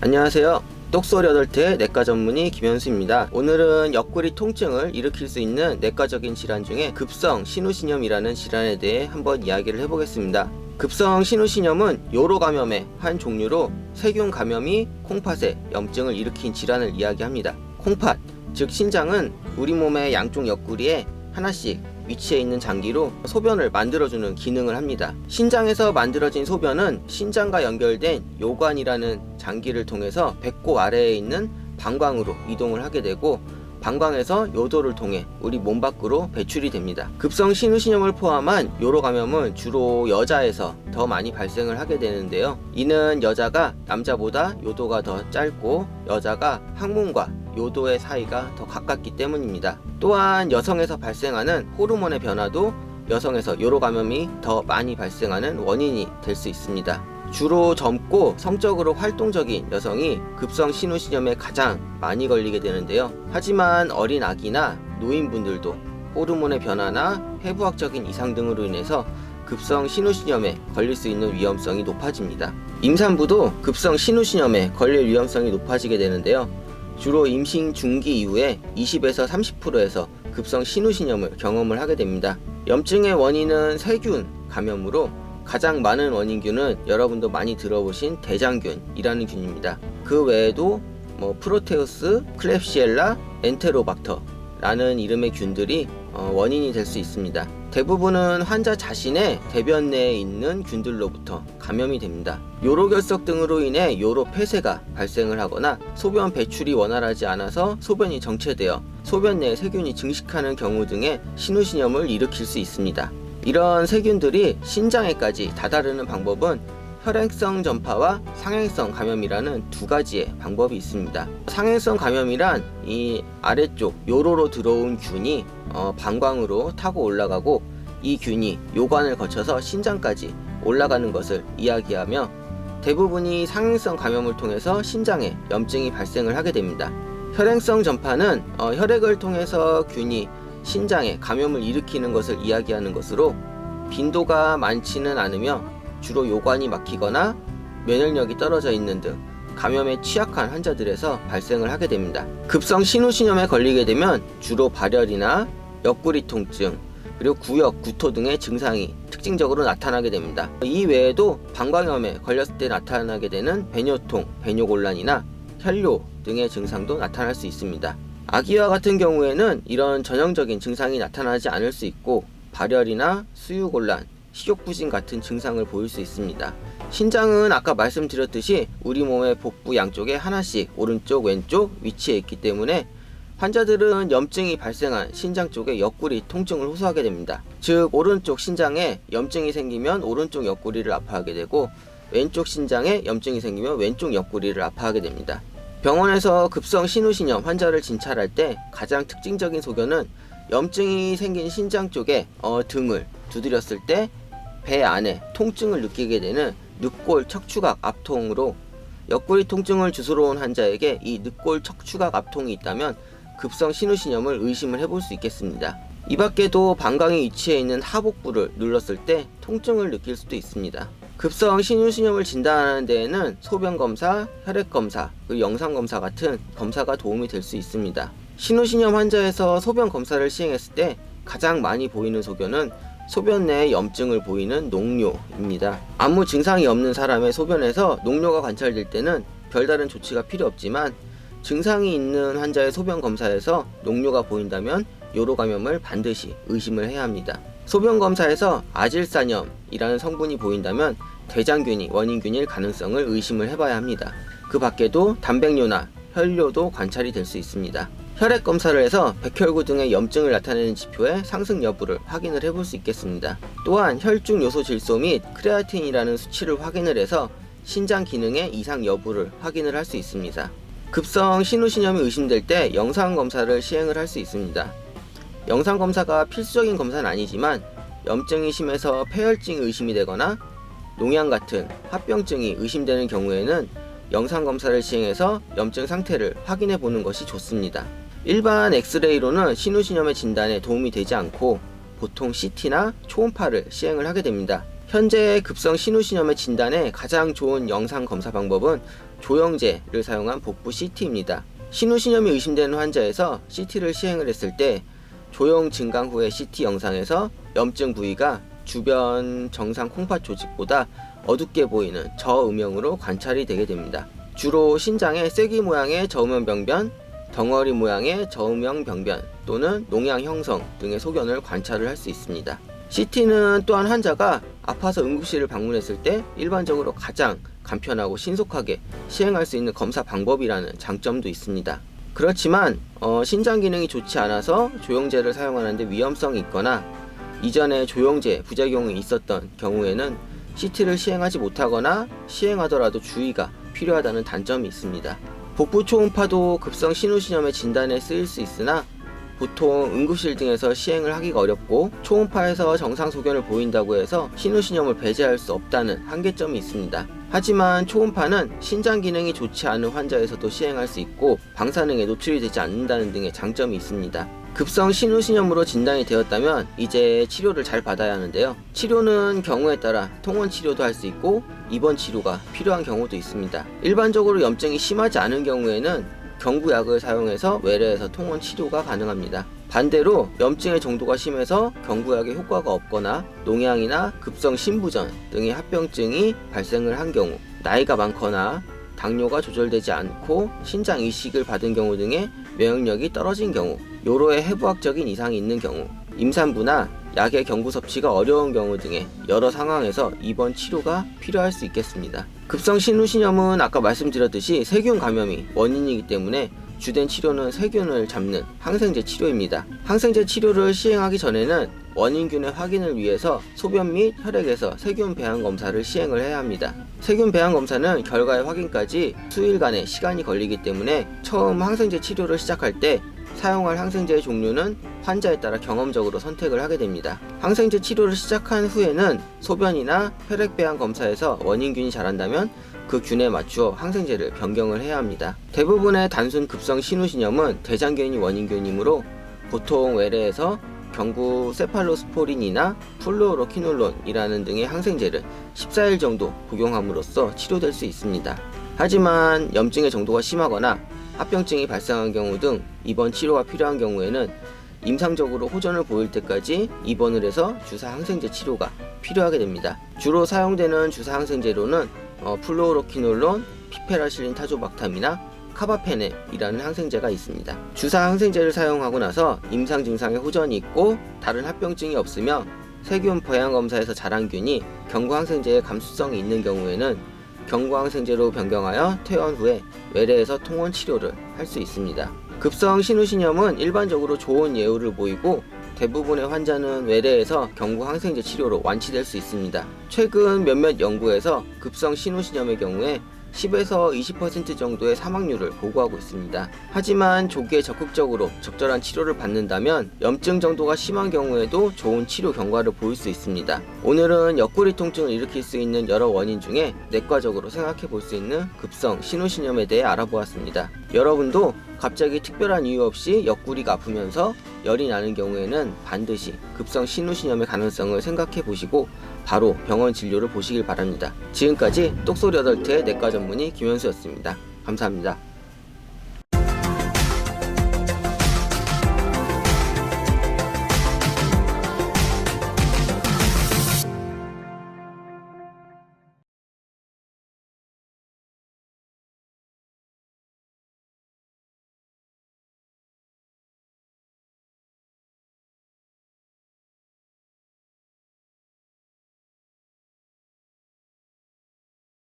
안녕하세요. 똑소리 8태 내과 전문의 김현수입니다. 오늘은 옆구리 통증을 일으킬 수 있는 내과적인 질환 중에 급성 신우신염이라는 질환에 대해 한번 이야기를 해보겠습니다. 급성 신우신염은 요로 감염의 한 종류로 세균 감염이 콩팥에 염증을 일으킨 질환을 이야기합니다. 콩팥, 즉 신장은 우리 몸의 양쪽 옆구리에 하나씩 위치해 있는 장기로 소변을 만들어주는 기능을 합니다. 신장에서 만들어진 소변은 신장과 연결된 요관이라는 장기를 통해서 배꼽 아래에 있는 방광으로 이동을 하게 되고, 방광에서 요도를 통해 우리 몸 밖으로 배출이 됩니다. 급성 신우신염을 포함한 요로 감염은 주로 여자에서 더 많이 발생을 하게 되는데요. 이는 여자가 남자보다 요도가 더 짧고 여자가 항문과 요도의 사이가 더 가깝기 때문입니다. 또한 여성에서 발생하는 호르몬의 변화도 여성에서 요로 감염이 더 많이 발생하는 원인이 될 수 있습니다. 주로 젊고 성적으로 활동적인 여성이 급성 신우신염에 가장 많이 걸리게 되는데요. 하지만 어린 아기나 노인분들도 호르몬의 변화나 해부학적인 이상 등으로 인해서 급성 신우신염에 걸릴 수 있는 위험성이 높아집니다. 임산부도 급성 신우신염에 걸릴 위험성이 높아지게 되는데요. 주로 임신 중기 이후에 20에서 30%에서 급성 신우신염을 경험을 하게 됩니다. 염증의 원인은 세균 감염으로 가장 많은 원인균은 여러분도 많이 들어보신 대장균이라는 균입니다. 그 외에도 프로테우스, 클렙시엘라, 엔테로박터라는 이름의 균들이 원인이 될 수 있습니다. 대부분은 환자 자신의 대변 내에 있는 균들로부터 감염이 됩니다. 요로결석 등으로 인해 요로 폐쇄가 발생을 하거나 소변 배출이 원활하지 않아서 소변이 정체되어 소변 내에 세균이 증식하는 경우 등의 신우신염을 일으킬 수 있습니다. 이런 세균들이 신장에까지 다다르는 방법은 혈행성 전파와 상행성 감염이라는 두 가지의 방법이 있습니다. 상행성 감염이란 이 아래쪽 요로로 들어온 균이 방광으로 타고 올라가고, 이 균이 요관을 거쳐서 신장까지 올라가는 것을 이야기하며, 대부분이 상행성 감염을 통해서 신장에 염증이 발생을 하게 됩니다. 혈행성 전파는 혈액을 통해서 균이 신장에 감염을 일으키는 것을 이야기하는 것으로, 빈도가 많지는 않으며 주로 요관이 막히거나 면역력이 떨어져 있는 등 감염에 취약한 환자들에서 발생을 하게 됩니다. 급성 신우신염에 걸리게 되면 주로 발열이나 옆구리 통증, 그리고 구역, 구토 등의 증상이 특징적으로 나타나게 됩니다. 이 외에도 방광염에 걸렸을 때 나타나게 되는 배뇨통, 배뇨곤란이나 혈뇨 등의 증상도 나타날 수 있습니다. 아기와 같은 경우에는 이런 전형적인 증상이 나타나지 않을 수 있고, 발열이나 수유곤란, 식욕부진 같은 증상을 보일 수 있습니다. 신장은 아까 말씀드렸듯이 우리 몸의 복부 양쪽에 하나씩 오른쪽, 왼쪽 위치해 있기 때문에 환자들은 염증이 발생한 신장 쪽에 옆구리 통증을 호소하게 됩니다. 즉, 오른쪽 신장에 염증이 생기면 오른쪽 옆구리를 아파하게 되고, 왼쪽 신장에 염증이 생기면 왼쪽 옆구리를 아파하게 됩니다. 병원에서 급성 신우신염 환자를 진찰할 때 가장 특징적인 소견은 염증이 생긴 신장 쪽에 등을 두드렸을 때 배 안에 통증을 느끼게 되는 늑골 척추각 압통으로, 옆구리 통증을 주스러 온 환자에게 이 늑골 척추각 압통이 있다면 급성 신우신염을 의심을 해볼 수 있겠습니다. 이 밖에도 방광이 위치해 있는 하복부를 눌렀을 때 통증을 느낄 수도 있습니다. 급성 신우신염을 진단하는 데에는 소변검사, 혈액검사, 그리고 영상검사 같은 검사가 도움이 될 수 있습니다. 신우신염 환자에서 소변검사를 시행했을 때 가장 많이 보이는 소견은 소변 내에 염증을 보이는 녹뇨입니다. 아무 증상이 없는 사람의 소변에서 녹뇨가 관찰될 때는 별다른 조치가 필요 없지만, 증상이 있는 환자의 소변 검사에서 녹뇨가 보인다면 요로 감염을 반드시 의심을 해야 합니다. 소변 검사에서 아질산염이라는 성분이 보인다면 대장균이 원인균일 가능성을 의심을 해봐야 합니다. 그 밖에도 단백뇨나 혈뇨도 관찰이 될 수 있습니다. 혈액 검사를 해서 백혈구 등의 염증을 나타내는 지표의 상승 여부를 확인을 해볼 수 있겠습니다. 또한 혈중 요소 질소 및 크레아틴이라는 수치를 확인을 해서 신장 기능의 이상 여부를 확인을 할 수 있습니다. 급성 신우신염이 의심될 때 영상 검사를 시행을 할 수 있습니다. 영상 검사가 필수적인 검사는 아니지만, 염증이 심해서 폐혈증이 의심이 되거나 농양 같은 합병증이 의심되는 경우에는 영상 검사를 시행해서 염증 상태를 확인해 보는 것이 좋습니다. 일반 엑스레이로는 신우신염의 진단에 도움이 되지 않고 보통 CT나 초음파를 시행을 하게 됩니다. 현재 급성 신우신염의 진단에 가장 좋은 영상 검사 방법은 조영제를 사용한 복부 CT입니다. 신우신염이 의심되는 환자에서 CT를 시행을 했을 때 조영 증강 후의 CT 영상에서 염증 부위가 주변 정상 콩팥 조직보다 어둡게 보이는 저음영으로 관찰이 되게 됩니다. 주로 신장의 쐐기 모양의 저음영 병변, 덩어리 모양의 저음영 병변 또는 농양 형성 등의 소견을 관찰을 할 수 있습니다. CT는 또한 환자가 아파서 응급실을 방문했을 때 일반적으로 가장 간편하고 신속하게 시행할 수 있는 검사 방법이라는 장점도 있습니다. 그렇지만 신장 기능이 좋지 않아서 조영제를 사용하는데 위험성이 있거나 이전에 조영제 부작용이 있었던 경우에는 CT를 시행하지 못하거나 시행하더라도 주의가 필요하다는 단점이 있습니다. 복부 초음파도 급성 신우신염의 진단에 쓰일 수 있으나 보통 응급실 등에서 시행을 하기가 어렵고 초음파에서 정상 소견을 보인다고 해서 신우신염을 배제할 수 없다는 한계점이 있습니다. 하지만 초음파는 신장 기능이 좋지 않은 환자에서도 시행할 수 있고 방사능에 노출이 되지 않는다는 등의 장점이 있습니다. 급성 신우신염으로 진단이 되었다면 이제 치료를 잘 받아야 하는데요. 치료는 경우에 따라 통원 치료도 할 수 있고 입원 치료가 필요한 경우도 있습니다. 일반적으로 염증이 심하지 않은 경우에는 경구약을 사용해서 외래에서 통원 치료가 가능합니다. 반대로 염증의 정도가 심해서 경구약의 효과가 없거나 농양이나 급성 신부전 등의 합병증이 발생을 한 경우, 나이가 많거나 당뇨가 조절되지 않고 신장 이식을 받은 경우 등의 면역력이 떨어진 경우, 요로의 해부학적인 이상이 있는 경우, 임산부나 약의 경구 섭취가 어려운 경우 등의 여러 상황에서 입원 치료가 필요할 수 있겠습니다. 급성 신우신염은 아까 말씀드렸듯이 세균 감염이 원인이기 때문에 주된 치료는 세균을 잡는 항생제 치료입니다. 항생제 치료를 시행하기 전에는 원인균의 확인을 위해서 소변 및 혈액에서 세균 배양 검사를 시행을 해야 합니다. 세균 배양 검사는 결과의 확인까지 수일간의 시간이 걸리기 때문에 처음 항생제 치료를 시작할 때 사용할 항생제의 종류는 환자에 따라 경험적으로 선택을 하게 됩니다. 항생제 치료를 시작한 후에는 소변이나 혈액 배양 검사에서 원인균이 자란다면 그 균에 맞추어 항생제를 변경을 해야 합니다. 대부분의 단순 급성 신우신염은 대장균이 원인균이므로 보통 외래에서 경구 세팔로스포린이나 플루오로키놀론이라는 등의 항생제를 14일 정도 복용함으로써 치료될 수 있습니다. 하지만 염증의 정도가 심하거나 합병증이 발생한 경우 등 입원 치료가 필요한 경우에는 임상적으로 호전을 보일 때까지 입원을 해서 주사 항생제 치료가 필요하게 됩니다. 주로 사용되는 주사 항생제로는 플루오로키놀론, 피페라실린 타조박탐이나 카바페넴이라는 항생제가 있습니다. 주사 항생제를 사용하고 나서 임상 증상에 호전이 있고 다른 합병증이 없으며 세균 배양 검사에서 자란 균이 경구 항생제에 감수성이 있는 경우에는 경구 항생제로 변경하여 퇴원 후에 외래에서 통원 치료를 할 수 있습니다. 급성 신우신염은 일반적으로 좋은 예후를 보이고 대부분의 환자는 외래에서 경구 항생제 치료로 완치될 수 있습니다. 최근 몇몇 연구에서 급성 신우신염의 경우에 10에서 20% 정도의 사망률을 보고하고 있습니다. 하지만 조기에 적극적으로 적절한 치료를 받는다면 염증 정도가 심한 경우에도 좋은 치료 경과를 보일 수 있습니다. 오늘은 옆구리 통증을 일으킬 수 있는 여러 원인 중에 내과적으로 생각해 볼 수 있는 급성 신우신염에 대해 알아보았습니다. 여러분도 갑자기 특별한 이유 없이 옆구리가 아프면서 열이 나는 경우에는 반드시 급성 신우신염의 가능성을 생각해 보시고 바로 병원 진료를 보시길 바랍니다. 지금까지 똑소리 8태 내과 전문의 김현수였습니다. 감사합니다.